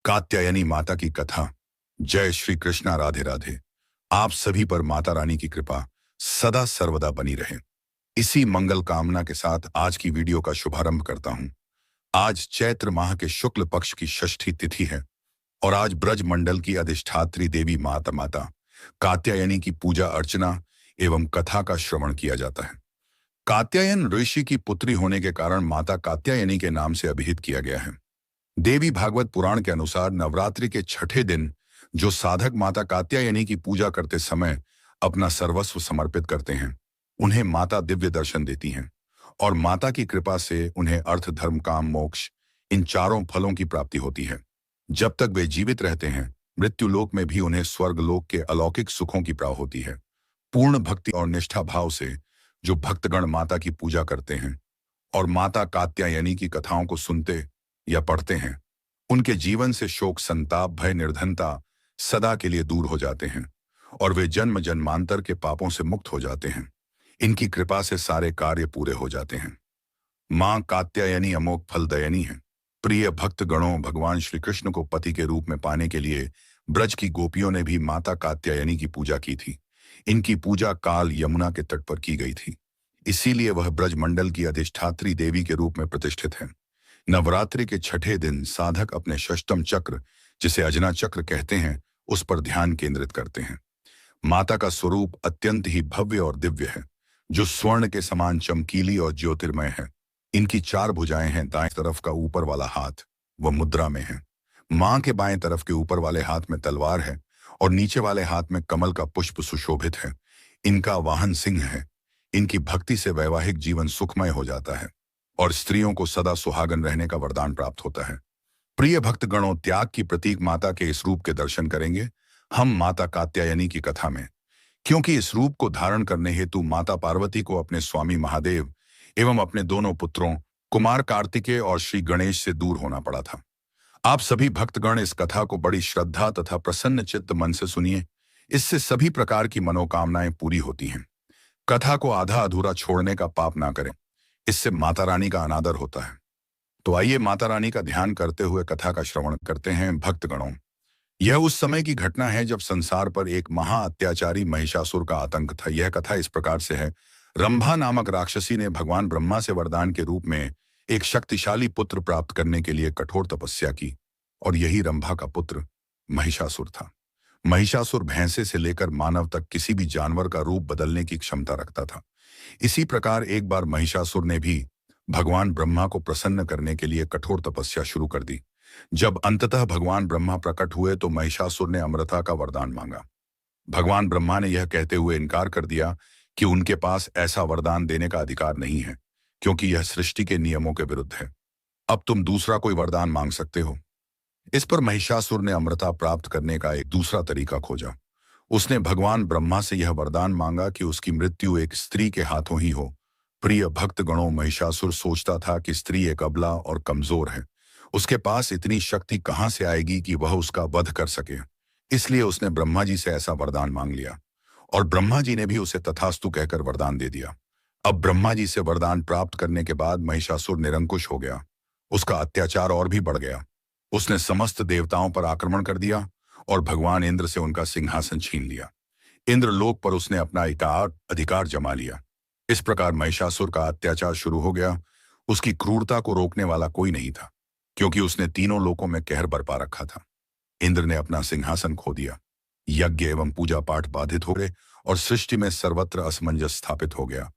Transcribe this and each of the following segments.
कात्यायनी माता की कथा। जय श्री कृष्णा, राधे राधे। आप सभी पर माता रानी की कृपा सदा सर्वदा बनी रहे, इसी मंगल कामना के साथ आज की वीडियो का शुभारंभ करता हूं। आज चैत्र माह के शुक्ल पक्ष की षष्ठी तिथि है और आज ब्रज मंडल की अधिष्ठात्री देवी माता माता कात्यायनी की पूजा अर्चना एवं कथा का श्रवण किया जाता है। कात्यायन ऋषि की पुत्री होने के कारण माता कात्यायनी के नाम से अभिहित किया गया है। देवी भागवत पुराण के अनुसार नवरात्रि के छठे दिन जो साधक माता कात्यायनी की पूजा करते समय अपना सर्वस्व समर्पित करते हैं, उन्हें माता दिव्य दर्शन देती हैं और माता की कृपा से उन्हें अर्थ, धर्म, काम, मोक्ष इन चारों फलों की प्राप्ति होती है। जब तक वे जीवित रहते हैं, मृत्युलोक में भी उन्हें स्वर्गलोक के अलौकिक सुखों की प्राप्ति होती है। पूर्ण भक्ति और निष्ठा भाव से जो भक्तगण माता की पूजा करते हैं और माता कात्यायनी की कथाओं को सुनते या पढ़ते हैं, उनके जीवन से शोक, संताप, भय, निर्धनता सदा के लिए दूर हो जाते हैं और वे जन्म जन्मांतर के पापों से मुक्त हो जाते हैं। इनकी कृपा से सारे कार्य पूरे हो जाते हैं। मां कात्यायनी अमोघ फल दयनी है। प्रिय भक्त गणों, भगवान श्री कृष्ण को पति के रूप में पाने के लिए ब्रज की गोपियों ने भी माता कात्यायनी की पूजा की थी। इनकी पूजा काल यमुना के तट पर की गई थी, इसीलिए वह ब्रज मंडल की अधिष्ठात्री देवी के रूप में प्रतिष्ठित है। नवरात्रि के छठे दिन साधक अपने षष्टम चक्र, जिसे अजना चक्र कहते हैं, उस पर ध्यान केंद्रित करते हैं। माता का स्वरूप अत्यंत ही भव्य और दिव्य है, जो स्वर्ण के समान चमकीली और ज्योतिर्मय है। इनकी चार भुजाएं हैं। दाएं तरफ का ऊपर वाला हाथ वह मुद्रा में है। मां के बाएं तरफ के ऊपर वाले हाथ में तलवार है और नीचे वाले हाथ में कमल का पुष्प सुशोभित है। इनका वाहन सिंह है। इनकी भक्ति से वैवाहिक जीवन सुखमय हो जाता है और स्त्रियों को सदा सुहागन रहने का वरदान प्राप्त होता है। प्रिय भक्तगणों, त्याग की प्रतीक माता के इस रूप के दर्शन करेंगे हम माता कात्यायनी की कथा में, क्योंकि इस रूप को धारण करने हेतु माता पार्वती को अपने स्वामी महादेव एवं अपने दोनों पुत्रों कुमार कार्तिकेय और श्री गणेश से दूर होना पड़ा था। आप सभी भक्तगण इस कथा को बड़ी श्रद्धा तथा प्रसन्न चित्त मन से सुनिए। इससे सभी प्रकार की मनोकामनाएं पूरी होती हैं। कथा को आधा अधूरा छोड़ने का पाप ना करें, इससे माता रानी का अनादर होता है। तो आइए माता रानी का ध्यान करते हुए कथा का श्रवण करते हैं। भक्तगणों, यह उस समय की घटना है जब संसार पर एक महा अत्याचारी महिषासुर का आतंक था। यह कथा इस प्रकार से है। रंभा नामक राक्षसी ने भगवान ब्रह्मा से वरदान के रूप में एक शक्तिशाली पुत्र प्राप्त करने के लिए कठोर तपस्या की और यही रंभा का पुत्र महिषासुर था। महिषासुर भैंसे से लेकर मानव तक किसी भी जानवर का रूप बदलने की क्षमता रखता था। इसी प्रकार एक बार महिषासुर ने भी भगवान ब्रह्मा को प्रसन्न करने के लिए कठोर तपस्या शुरू कर दी। जब अंततः भगवान ब्रह्मा प्रकट हुए तो महिषासुर ने अमरता का वरदान मांगा। भगवान ब्रह्मा ने यह कहते हुए इनकार कर दिया कि उनके पास ऐसा वरदान देने का अधिकार नहीं है, क्योंकि यह सृष्टि के नियमों के विरुद्ध है। अब तुम दूसरा कोई वरदान मांग सकते हो। इस पर महिषासुर ने अमरता प्राप्त करने का एक दूसरा तरीका खोजा। उसने भगवान ब्रह्मा से यह वरदान मांगा कि उसकी मृत्यु एक स्त्री के हाथों ही हो। प्रिय भक्तगणों, महिषासुर सोचता था कि स्त्री एक अबला और कमजोर है। उसके पास इतनी शक्ति कहां से आएगी कि वह उसका वध कर सके। इसलिए उसने ब्रह्मा जी से ऐसा वरदान मांग लिया और ब्रह्मा जी ने भी उसे तथास्तु कहकर वरदान दे दिया। अब ब्रह्मा जी से वरदान प्राप्त करने के बाद महिषासुर निरंकुश हो गया। उसका अत्याचार और भी बढ़ गया। उसने समस्त देवताओं पर आक्रमण कर दिया और भगवान इंद्र से उनका सिंहासन छीन लिया। इंद्रलोक पर उसने अपना अधिकार जमा लिया। इस प्रकार महिषासुर का अत्याचार शुरू हो गया। उसकी क्रूरता को रोकने वाला कोई नहीं था, क्योंकि उसने तीनों लोकों में कहर बरपा रखा था। इंद्र ने अपना सिंहासन खो दिया। यज्ञ एवं पूजा पाठ बाधित हो गए और सृष्टि में सर्वत्र असमंजस स्थापित हो गया।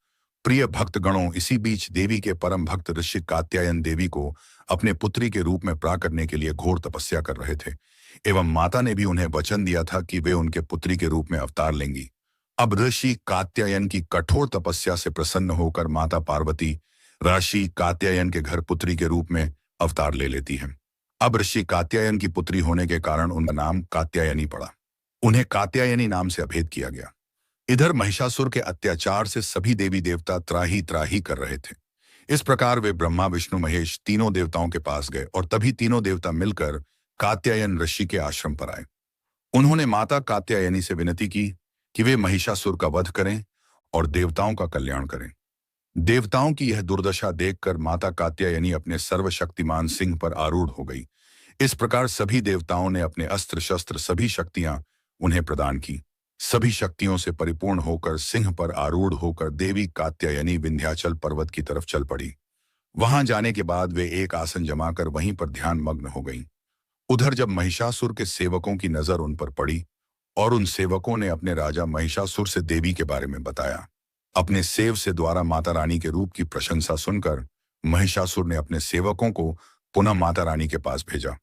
प्रिय भक्तगणों, इसी बीच देवी के परम भक्त ऋषि कात्यायन देवी को अपने पुत्री के रूप में प्राप्त करने के लिए घोर तपस्या कर रहे थे एवं माता ने भी उन्हें वचन दिया था कि वे उनके पुत्री के रूप में अवतार लेंगी। अब ऋषि कात्यायन की कठोर तपस्या से प्रसन्न होकर माता पार्वती ऋषि कात्यायन के घर पुत्री के रूप में अवतार ले लेती है। अब ऋषि कात्यायन की पुत्री होने के कारण उनका नाम कात्यायनी पड़ा। उन्हें कात्यायनी नाम से अभेद किया गया। इधर महिषासुर के अत्याचार से सभी देवी देवता त्राही त्राही कर रहे थे। इस प्रकार वे ब्रह्मा, विष्णु, महेश तीनों देवताओं के पास गए और तभी तीनों देवता मिलकर कात्यायन ऋषि के आश्रम पर आए। उन्होंने माता कात्यायनी से विनती की कि वे महिषासुर का वध करें और देवताओं का कल्याण करें। देवताओं की यह दुर्दशा देखकर माता कात्यायनी अपने सर्वशक्तिमान सिंह पर आरूढ़ हो गई इस प्रकार सभी देवताओं ने अपने अस्त्र शस्त्र सभी शक्तियां उन्हें प्रदान की। सभी शक्तियों से परिपूर्ण होकर सिंह पर आरूढ़ होकर देवी कात्यायनी विंध्याचल पर्वत की तरफ चल पड़ी। वहां जाने के बाद वे एक आसन जमाकर वहीं पर ध्यान मग्न हो गईं। उधर जब महिषासुर के सेवकों की नजर उन पर पड़ी और उन सेवकों ने अपने राजा महिषासुर से देवी के बारे में बताया। अपने सेव से द्वारा माता रानी के रूप की प्रशंसा सुनकर महिषासुर ने अपने सेवकों को पुनः माता रानी के पास भेजा,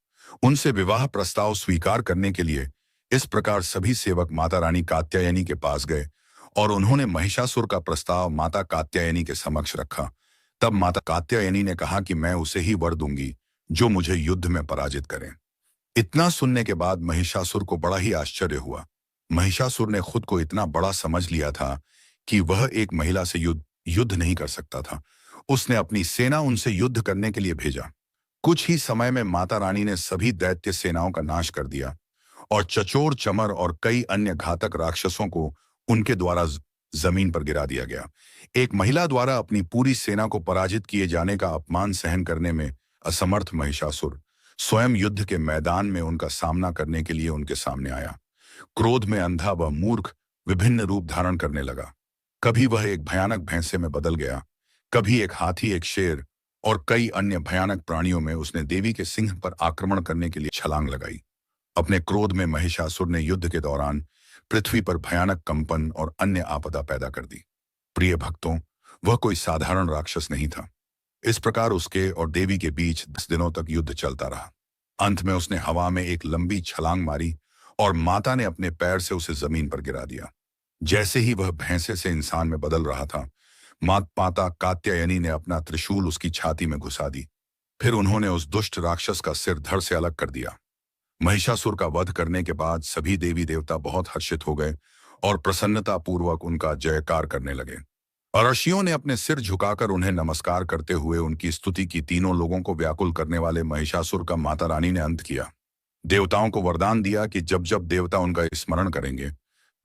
उनसे विवाह प्रस्ताव स्वीकार करने के लिए। इस प्रकार सभी सेवक माता रानी कात्यायनी के पास गए और उन्होंने महिषासुर का प्रस्ताव माता कात्यायनी के समक्ष रखा। तब माता कात्यायनी ने कहा कि मैं उसे ही वर दूंगी जो मुझे युद्ध में पराजित करे। इतना सुनने के बाद महिषासुर को बड़ा ही आश्चर्य हुआ। महिषासुर ने खुद को इतना बड़ा समझ लिया था कि वह एक महिला से युद्ध नहीं कर सकता था। उसने अपनी सेना उनसे युद्ध करने के लिए भेजा। कुछ ही समय में माता रानी ने सभी दैत्य सेनाओं का नाश कर दिया और चचोर चमर और कई अन्य घातक राक्षसों को उनके द्वारा जमीन पर गिरा दिया गया। एक महिला द्वारा अपनी पूरी सेना को पराजित किए जाने का अपमान सहन करने में असमर्थ महिषासुर स्वयं युद्ध के मैदान में उनका सामना करने के लिए उनके सामने आया। क्रोध में अंधा व मूर्ख विभिन्न रूप धारण करने लगा। कभी वह एक भयानक भैंसे में बदल गया, कभी एक हाथी, एक शेर और कई अन्य भयानक प्राणियों में उसने देवी के सिंह पर आक्रमण करने के लिए छलांग लगाई। अपने क्रोध में महिषासुर ने युद्ध के दौरान पृथ्वी पर भयानक कंपन और अन्य आपदा पैदा कर दी। प्रिय भक्तों, वह कोई साधारण राक्षस नहीं था। इस प्रकार उसके और देवी के बीच 10 दिनों तक युद्ध चलता रहा। अंत में उसने हवा में एक लंबी छलांग मारी और माता ने अपने पैर से उसे जमीन पर गिरा दिया। जैसे ही वह भैंसे से इंसान में बदल रहा था, माता कात्यायनी ने अपना त्रिशूल उसकी छाती में घुसा दी। फिर उन्होंने उस दुष्ट राक्षस का सिर धड़ से अलग कर दिया। महिषासुर का वध करने के बाद सभी देवी देवता बहुत हर्षित हो गए और प्रसन्नता पूर्वक उनका जयकार करने लगे। और ऋषियों ने अपने सिर झुकाकर उन्हें नमस्कार करते हुए उनकी स्तुति की। तीनों लोगों को व्याकुल करने वाले महिषासुर का माता रानी ने अंत किया। देवताओं को वरदान दिया कि जब जब देवता उनका स्मरण करेंगे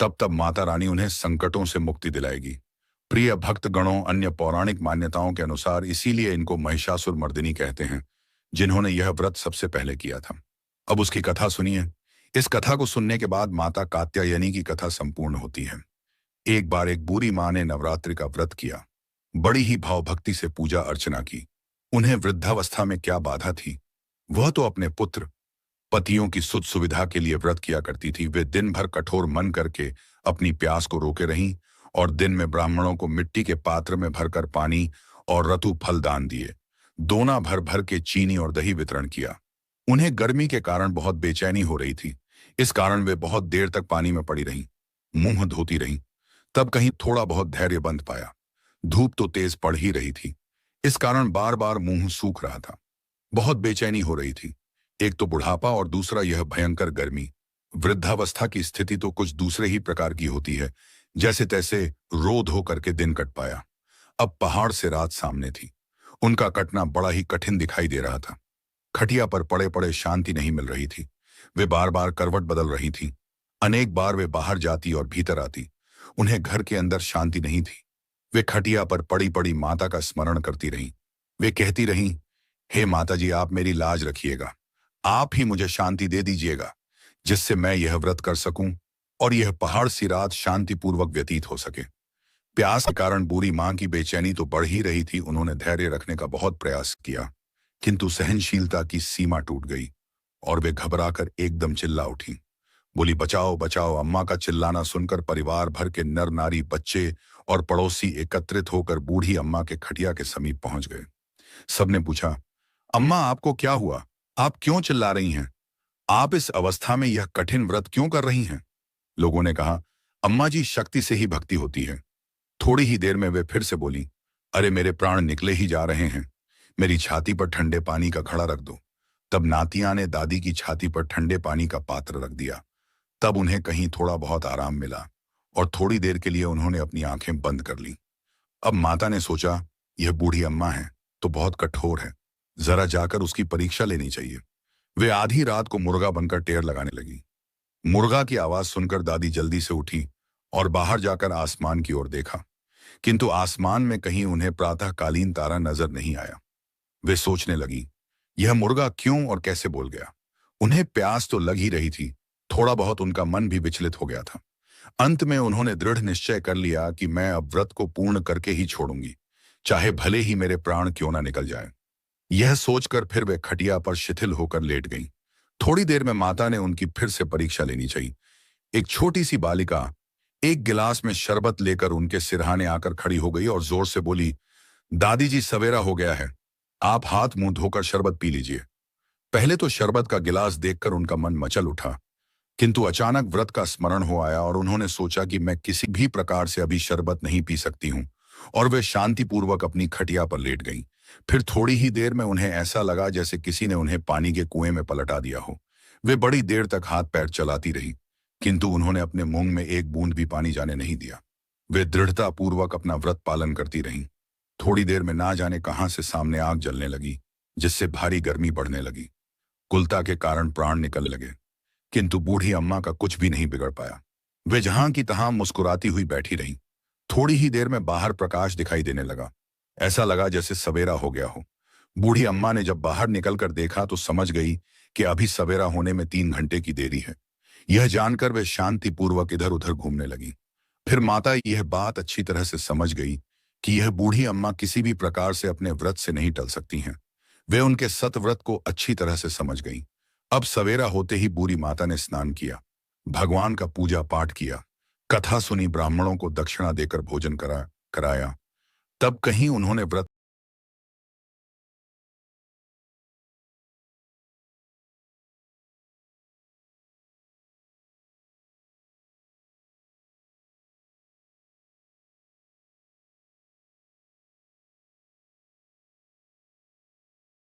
तब तब माता रानी उन्हें संकटों से मुक्ति दिलाएगी। प्रिय भक्त गणों, अन्य पौराणिक मान्यताओं के अनुसार इसीलिए इनको महिषासुर मर्दिनी कहते हैं, जिन्होंने यह व्रत सबसे पहले किया था। अब उसकी कथा सुनिए। इस कथा को सुनने के बाद माता कात्यायनी की कथा संपूर्ण होती है। एक बार एक बूढ़ी मां ने नवरात्रि का व्रत किया। बड़ी ही भावभक्ति से पूजा अर्चना की। उन्हें वृद्धावस्था में क्या बाधा थी। वह तो अपने पुत्र पतियों की सुख सुविधा के लिए व्रत किया करती थी। वे दिन भर कठोर मन करके अपनी प्यास को रोके रहीं और दिन में ब्राह्मणों को मिट्टी के पात्र में भरकर पानी और रतु फल दान दिए। दोना भर भर के चीनी और दही वितरण किया। उन्हें गर्मी के कारण बहुत बेचैनी हो रही थी। इस कारण वे बहुत देर तक पानी में पड़ी रहीं, मुंह धोती रहीं। तब कहीं थोड़ा बहुत धैर्य बंध पाया। धूप तो तेज पड़ ही रही थी, इस कारण बार बार मुंह सूख रहा था। बहुत बेचैनी हो रही थी। एक तो बुढ़ापा और दूसरा यह भयंकर गर्मी। वृद्धावस्था की स्थिति तो कुछ दूसरे ही प्रकार की होती है। जैसे तैसे रोध हो करके दिन कट पाया। अब पहाड़ से रात सामने थी। उनका कटना बड़ा ही कठिन दिखाई दे रहा था। खटिया पर पड़े पड़े शांति नहीं मिल रही थी। वे बार बार करवट बदल रही थी। अनेक बार वे बाहर जाती और भीतर आती। उन्हें घर के अंदर शांति नहीं थी। वे खटिया पर पड़ी पड़ी माता का स्मरण करती रहीं। वे कहती रहीं, हे माता जी, आप मेरी लाज रखिएगा। आप ही मुझे शांति दे दीजिएगा, जिससे मैं यह व्रत कर सकूं और यह पहाड़ सी रात शांतिपूर्वक व्यतीत हो सके। प्यास के कारण बूढ़ी मां की बेचैनी तो बढ़ ही रही थी। उन्होंने धैर्य रखने का बहुत प्रयास किया, किंतु सहनशीलता की सीमा टूट गई और वे घबराकर एकदम चिल्ला उठी। बोली, बचाओ बचाओ। अम्मा का चिल्लाना सुनकर परिवार भर के नर नारी, बच्चे और पड़ोसी एकत्रित होकर बूढ़ी अम्मा के खटिया के समीप पहुंच गए। सबने पूछा, अम्मा आपको क्या हुआ? आप क्यों चिल्ला रही हैं? आप इस अवस्था में यह कठिन व्रत क्यों कर रही हैं? लोगों ने कहा, अम्मा जी, शक्ति से ही भक्ति होती है। थोड़ी ही देर में वे फिर से बोली, अरे मेरे प्राण निकले ही जा रहे हैं। मेरी छाती पर ठंडे पानी का घड़ा रख दो। तब नातिया ने दादी की छाती पर ठंडे पानी का पात्र रख दिया। तब उन्हें कहीं थोड़ा बहुत आराम मिला और थोड़ी देर के लिए उन्होंने अपनी आंखें बंद कर लीं। अब माता ने सोचा, यह बूढ़ी अम्मा है तो बहुत कठोर है, जरा जाकर उसकी परीक्षा लेनी चाहिए। वे आधी रात को मुर्गा बनकर टेर लगाने लगी। मुर्गा की आवाज सुनकर दादी जल्दी से उठी और बाहर जाकर आसमान की ओर देखा, किंतु आसमान में कहीं उन्हें प्रातःकालीन तारा नजर नहीं आया। वे सोचने लगी, यह मुर्गा क्यों और कैसे बोल गया? उन्हें प्यास तो लग ही रही थी, थोड़ा बहुत उनका मन भी विचलित हो गया था। अंत में उन्होंने दृढ़ निश्चय कर लिया कि मैं अब व्रत को पूर्ण करके ही छोड़ूंगी, चाहे भले ही मेरे प्राण क्यों ना निकल जाए। यह सोचकर फिर वे खटिया पर शिथिल होकर लेट गईं। थोड़ी देर में माता ने उनकी फिर से परीक्षा लेनी चाहिए। एक छोटी सी बालिका एक गिलास में शरबत लेकर उनके सिरहाने आकर खड़ी हो गई और जोर से बोली, दादी जी, सवेरा हो गया है, आप हाथ मुंह धोकर शरबत पी लीजिए। पहले तो शरबत का गिलास देखकर उनका मन मचल उठा, किंतु अचानक व्रत का स्मरण हो आया और उन्होंने सोचा कि मैं किसी भी प्रकार से अभी शरबत नहीं पी सकती हूँ, और वे शांतिपूर्वक अपनी खटिया पर लेट गईं। फिर थोड़ी ही देर में उन्हें ऐसा लगा जैसे किसी ने उन्हें पानी के कुएं में पलटा दिया हो। वे बड़ी देर तक हाथ पैर चलाती रही, किंतु उन्होंने अपने मुंह में एक बूंद भी पानी जाने नहीं दिया। वे दृढ़तापूर्वक अपना व्रत पालन करती रहीं। थोड़ी देर में ना जाने कहां से सामने आग जलने लगी, जिससे भारी गर्मी बढ़ने लगी। कुलता के कारण प्राण निकलने लगे, किंतु बूढ़ी अम्मा का कुछ भी नहीं बिगड़ पाया। वे जहां की तहां मुस्कुराती हुई बैठी रहीं। थोड़ी ही देर में बाहर प्रकाश दिखाई देने लगा। ऐसा लगा जैसे सवेरा हो गया हो। बूढ़ी अम्मा ने जब बाहर निकलकर देखा तो समझ गई कि अभी सवेरा होने में 3 घंटे की देरी है। यह जानकर वे शांतिपूर्वक इधर उधर घूमने लगी। फिर माता यह बात अच्छी तरह से समझ गई कि यह बूढ़ी अम्मा किसी भी प्रकार से अपने व्रत से नहीं टल सकती हैं। वे उनके सतव्रत को अच्छी तरह से समझ गईं। अब सवेरा होते ही बूढ़ी माता ने स्नान किया, भगवान का पूजा पाठ किया, कथा सुनी, ब्राह्मणों को दक्षिणा देकर भोजन कराया। तब कहीं उन्होंने व्रत